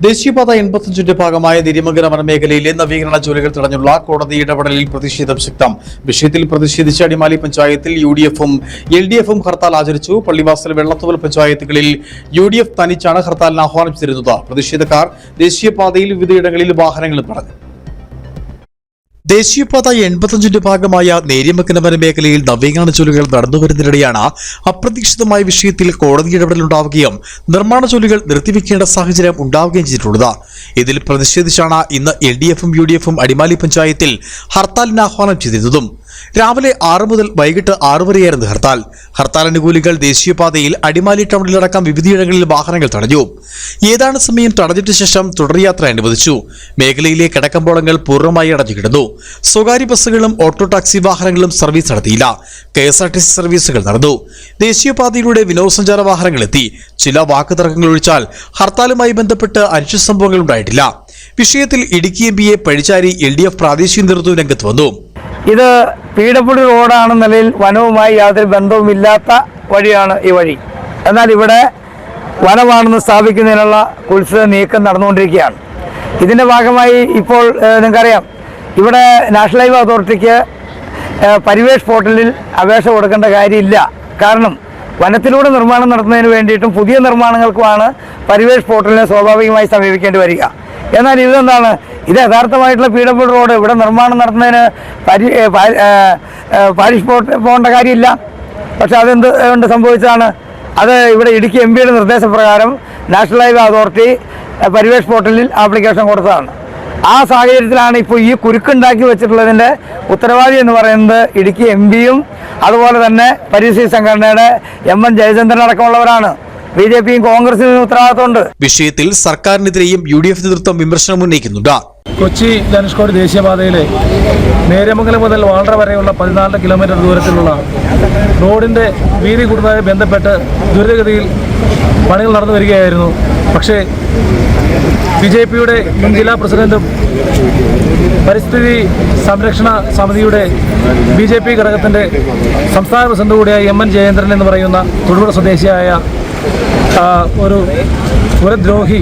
ദേശീയപാത 85ന്റെ ഭാഗമായ നെരിയമംഗലം വനമേഖലയിലെ നവീകരണ ജോലികൾ തടഞ്ഞുള്ള കോടതി ഇടപെടലിൽ പ്രതിഷേധം ശക്തം. വിഷയത്തിൽ പ്രതിഷേധിച്ച് അടിമാലി പഞ്ചായത്തിൽ UDF-ഉം LDF-ഉം ഹർത്താൽ ആചരിച്ചു. പള്ളിവാസൽ വെള്ളത്തുവൽ പഞ്ചായത്തുകളിൽ UDF തനിച്ചാണ് ഹർത്താലിന് ആഹ്വാനം ചെയ്തിരുന്നത്. പ്രതിഷേധക്കാർ ദേശീയപാതയിൽ വിവിധയിടങ്ങളിൽ വാഹനങ്ങളും തടഞ്ഞു. ദേശീയപാത 85ന്റെ ഭാഗമായ നേര്യമംഗലം വനമേഖലയിൽ നവീകരണ ജോലികൾ നടന്നുവരുന്നതിനിടെയാണ് അപ്രതീക്ഷിതമായ വിഷയത്തിൽ കോടതി ഇടപെടലുണ്ടാവുകയും നിർമ്മാണ ജോലികൾ നിർത്തിവെക്കേണ്ട സാഹചര്യം ഉണ്ടാവുകയും ചെയ്തിട്ടുള്ളത്. ഇതിൽ പ്രതിഷേധിച്ചാണ് ഇന്ന് LDF-ഉം UDF-ഉം അടിമാലി പഞ്ചായത്തിൽ ഹർത്താലിന് ആഹ്വാനം ചെയ്തിരുന്നതും. രാവിലെ 6 മുതൽ വൈകിട്ട് 6 വരെയായിരുന്നു ഹർത്താൽ. ഹർത്താൽ അനുകൂലികൾ ദേശീയപാതയിൽ അടിമാലി ടൗണിലടക്കം വിവിധയിടങ്ങളിൽ വാഹനങ്ങൾ തടഞ്ഞു. ഏതാനും സമയം തടഞ്ഞിട്ട ശേഷം തുടർയാത്ര അനുവദിച്ചു. മേഖലയിലെ കിടക്കമ്പോളങ്ങൾ പൂർണ്ണമായി അടഞ്ഞുകിടന്നു. സ്വകാര്യ ബസ്സുകളും ഓട്ടോ ടാക്സി വാഹനങ്ങളും സർവീസ് നടത്തിയില്ല. KSRTC സർവീസുകൾ നടന്നു. ദേശീയപാതയിലൂടെ വിനോദസഞ്ചാര വാഹനങ്ങൾ എത്തി. ചില വാക്കുതർക്കങ്ങൾ ഒഴിച്ചാൽ ഹർത്താലുമായി ബന്ധപ്പെട്ട് അനിഷ്ട സംഭവങ്ങൾ ഉണ്ടായിട്ടില്ല. വിഷയത്തിൽ ഇടുക്കി MPയെ പഴിചാരി LDF പ്രാദേശിക നേതൃത്വം രംഗത്ത് വന്നു. ഇത് PWD റോഡാണെന്ന നിലയിൽ വനവുമായി യാതൊരു ബന്ധവുമില്ലാത്ത വഴിയാണ് ഈ വഴി. എന്നാൽ ഇവിടെ വനമാണെന്ന് സ്ഥാപിക്കുന്നതിനുള്ള കുത്സിത നീക്കം നടന്നുകൊണ്ടിരിക്കുകയാണ്. ഇതിൻ്റെ ഭാഗമായി ഇപ്പോൾ നിങ്ങൾക്കറിയാം, ഇവിടെ നാഷണൽ ഹൈവേ അതോറിറ്റിക്ക് പരിവേഷ് പോർട്ടലിൽ അപേക്ഷ കൊടുക്കേണ്ട കാര്യമില്ല. കാരണം വനത്തിലൂടെ നിർമ്മാണം നടത്തുന്നതിന് വേണ്ടിയിട്ടും പുതിയ നിർമ്മാണങ്ങൾക്കുമാണ് പരിവേഷ് പോർട്ടലിനെ സ്വാഭാവികമായി സമീപിക്കേണ്ടി വരിക. എന്നാൽ ഇതെന്താണ്, ഇത് യഥാർത്ഥമായിട്ടുള്ള PWD റോഡ് ഇവിടെ നിർമ്മാണം നടത്തുന്നതിന് പാരിഷ് പോകേണ്ട കാര്യമില്ല. പക്ഷെ അതെന്തുകൊണ്ട് സംഭവിച്ചതാണ്? അത് ഇവിടെ ഇടുക്കി MPയുടെ നിർദ്ദേശപ്രകാരം നാഷണൽ ഹൈവേ അതോറിറ്റി പരിവേഷ് പോർട്ടലിൽ ആപ്ലിക്കേഷൻ കൊടുത്തതാണ്. ആ സാഹചര്യത്തിലാണ് ഇപ്പോൾ ഈ കുരുക്കുണ്ടാക്കി വെച്ചിട്ടുള്ളതിൻ്റെ ഉത്തരവാദി എന്ന് പറയുന്നത് ഇടുക്കി MPയും അതുപോലെ തന്നെ പരിസ്ഥിതി സംഘടനയുടെ MN ജയചന്ദ്രൻ അടക്കമുള്ളവരാണ്. BJPയും കോൺഗ്രസിനും ഉത്തരവാദിത്തമുണ്ട്. വിഷയത്തിൽ സർക്കാരിനെതിരെയും UDF നേതൃത്വം വിമർശനം ഉന്നയിക്കുന്നുണ്ട്. കൊച്ചി ധനുഷ്കോടി ദേശീയപാതയിലെ നേര്യമംഗലം മുതൽ വാളറ വരെയുള്ള 14 കിലോമീറ്റർ ദൂരത്തിലുള്ള റോഡിൻ്റെ വീതി കൂടുന്നതുമായി ബന്ധപ്പെട്ട് ദ്രുതഗതിയിൽ പണികൾ നടന്നു വരികയായിരുന്നു. പക്ഷേ BJPയുടെ മുൻ ജില്ലാ പ്രസിഡന്റും പരിസ്ഥിതി സംരക്ഷണ സമിതിയുടെ BJP ഘടകത്തിൻ്റെ സംസ്ഥാന പ്രസിഡന്റ് കൂടിയായ MN ജയേന്ദ്രൻ എന്ന് പറയുന്ന തൊടുപുഴ സ്വദേശിയായ ഒരു പുരദ്രോഹി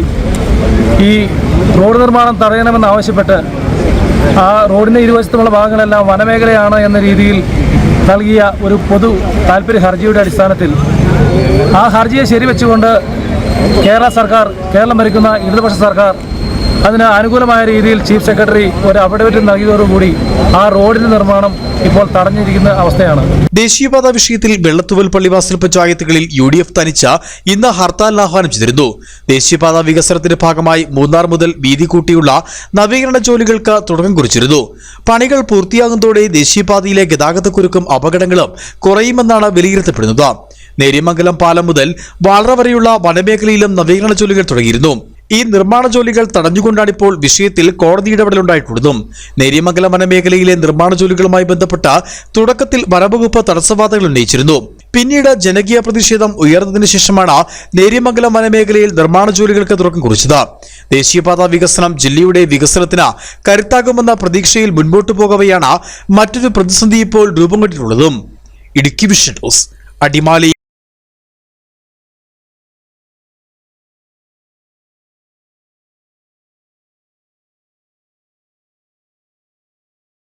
ഈ റോഡ് നിർമ്മാണം തടയണമെന്നാവശ്യപ്പെട്ട് ആ റോഡിൻ്റെ ഇരുവശത്തുമുള്ള ഭാഗങ്ങളെല്ലാം വനമേഖലയാണ് എന്ന രീതിയിൽ നൽകിയ ഒരു പൊതു താൽപ്പര്യ ഹർജിയുടെ അടിസ്ഥാനത്തിൽ ആ ഹർജിയെ ശരിവെച്ചുകൊണ്ട് കേരളം ഭരിക്കുന്ന ഇടതുപക്ഷ സർക്കാർ അതിന് അനുകൂലമായ രീതിയിൽ ചീഫ് സെക്രട്ടറി ഒരു അഫിഡവിറ്റ് നൽകിയതോടുകൂടി ആ റോഡിന്റെ നിർമ്മാണം ഇപ്പോൾ തടഞ്ഞിരിക്കുന്ന അവസ്ഥയാണ്. ദേശീയപാത വിഷയത്തിൽ വെള്ളത്തുവൽ പള്ളിവാസൽ പഞ്ചായത്തുകളിൽ UDF തനിച്ച ഇന്ന് ഹർത്താലിന് ആഹ്വാനം ചെയ്തിരുന്നു. ദേശീയപാത വികസനത്തിന്റെ ഭാഗമായി മൂന്നാർ മുതൽ വീതി കൂട്ടിയുള്ള നവീകരണ ജോലികൾക്ക് തുടക്കം കുറിച്ചിരുന്നു. പണികൾ പൂർത്തിയാകുന്നതോടെ ദേശീയപാതയിലെ ഗതാഗതക്കുരുക്കും അപകടങ്ങളും കുറയുമെന്നാണ് വിലയിരുത്തപ്പെടുന്നത്. നേര്യമംഗലം പാലം മുതൽ വാളറ വരെയുള്ള വനമേഖലയിലും നവീകരണ ജോലികൾ തുടങ്ങിയിരുന്നു. ഈ നിർമ്മാണ ജോലികൾ തടഞ്ഞുകൊണ്ടാണിപ്പോൾ വിഷയത്തിൽ കോടതി ഇടപെടലുണ്ടായിട്ടുള്ളതും. നേര്യമംഗലം വനമേഖലയിലെ നിർമ്മാണ ജോലികളുമായി ബന്ധപ്പെട്ട തുടക്കത്തിൽ വനവകുപ്പ് തടസ്സവാദങ്ങൾ ഉന്നയിച്ചിരുന്നു. പിന്നീട് ജനകീയ പ്രതിഷേധം ഉയർന്നതിനു ശേഷമാണ് നേര്യമംഗലം വനമേഖലയിൽ നിർമ്മാണ ജോലികൾക്ക് തുടക്കം കുറിച്ചത്. ദേശീയപാത വികസനം ജില്ലയുടെ വികസനത്തിന് കരുത്താകുമെന്ന പ്രതീക്ഷയിൽ മുൻപോട്ടു പോകവെയാണ് മറ്റൊരു പ്രതിസന്ധി ഇപ്പോൾ രൂപം കൊണ്ടിട്ടുള്ളതും. Idukki vision news, Adimali.